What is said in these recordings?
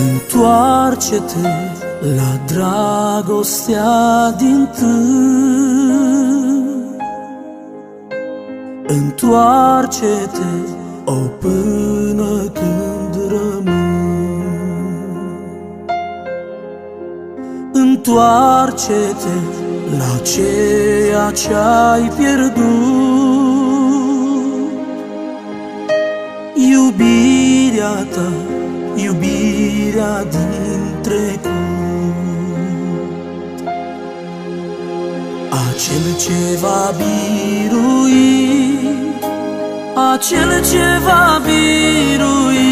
Întoarce-te la dragostea dintâi. Întoarce-te, o, până când rămâi. Întoarce-te la ceea ce-ai pierdut. Iubirea ta, iubirea din trecut. Acel ce va birui, acel ce va birui,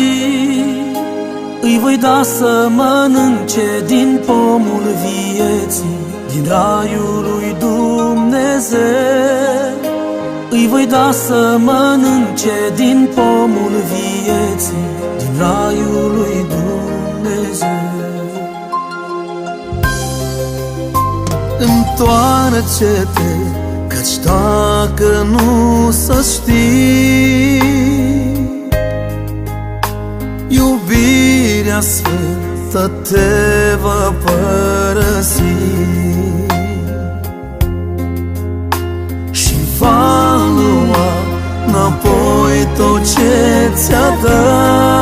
îi voi da să mănânce din pomul vieții, din raiul lui Dumnezeu. Îi voi da să mănânce din pomul vieții, din raiul lui Dumnezeu. Întoarce-te, căci dacă nu să știi, iubirea sfântă te va părăsi și va lua înapoi tot ce ți-a dat,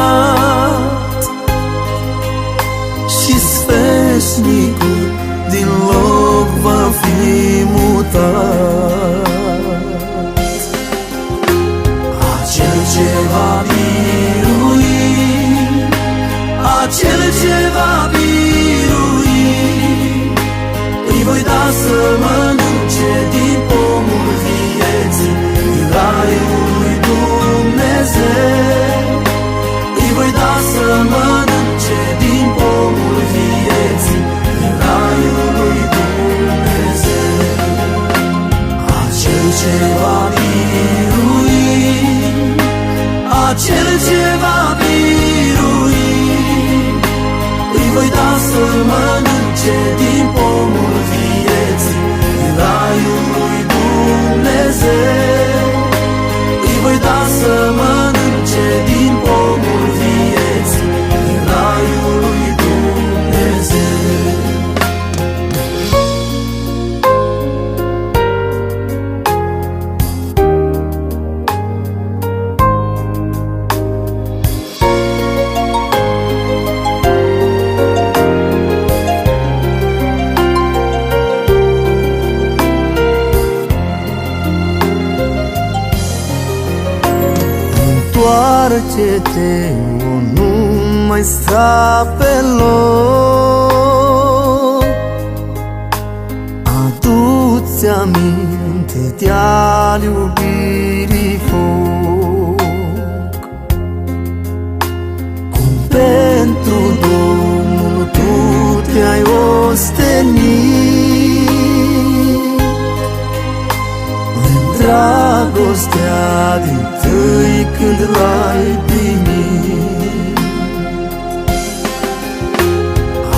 și sfeșnicul din loc va fi mutat. Acel ce va birui, acel ce va birui, îi voi da să mănânce din pomul vieții, din raiul lui Dumnezeu. Îi voi da să mănânce din pomul vieții, din raiul lui Dumnezeu. Acel ce va birui, acel ce va birui, îi voi da să mănânce din pomul vieții, din raiul lui Dumnezeu. Îi voi da să mănânce din pomul vieții, din raiul lui Dumnezeu. Întoarce-te, nu mai sta pe loc. Adu-ți aminte de-al iubirii foc, cum pentru Domnul tu te-ai ostenit, în dragostea dintâi când l-ai primit.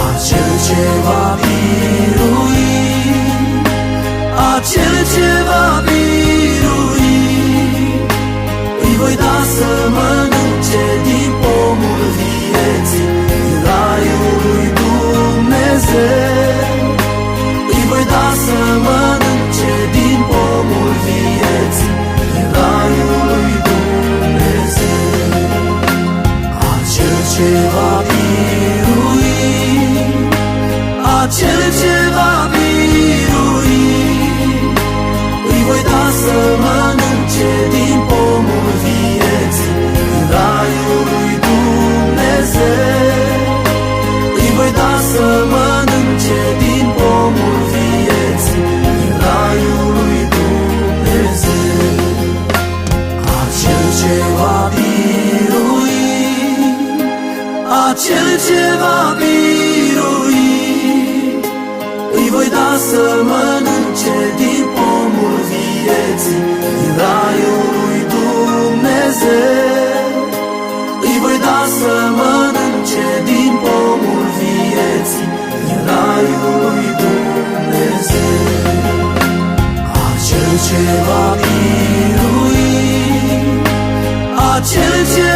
Acel ce va birui, acel ce va birui, îi voi da să mănânce din pomul vieții, din raiul lui Dumnezeu. Îi voi da să mănânce din pomul vieții, din raiul lui Dumnezeu. Acel ce va birui, acel ce va birui, îi voi da să mănânce din pomul vieții, din raiul lui Dumnezeu. Îi voi da să mănânce din pomul vieții, din raiul lui Dumnezeu. Acel ce va birui, acel ce va birui, îi voi da să mănânce din pomul vieții, din raiul lui Dumnezeu. Îi voi da să mănânce din pomul vieții, din raiul lui Dumnezeu. Acel ce va birui, acel ce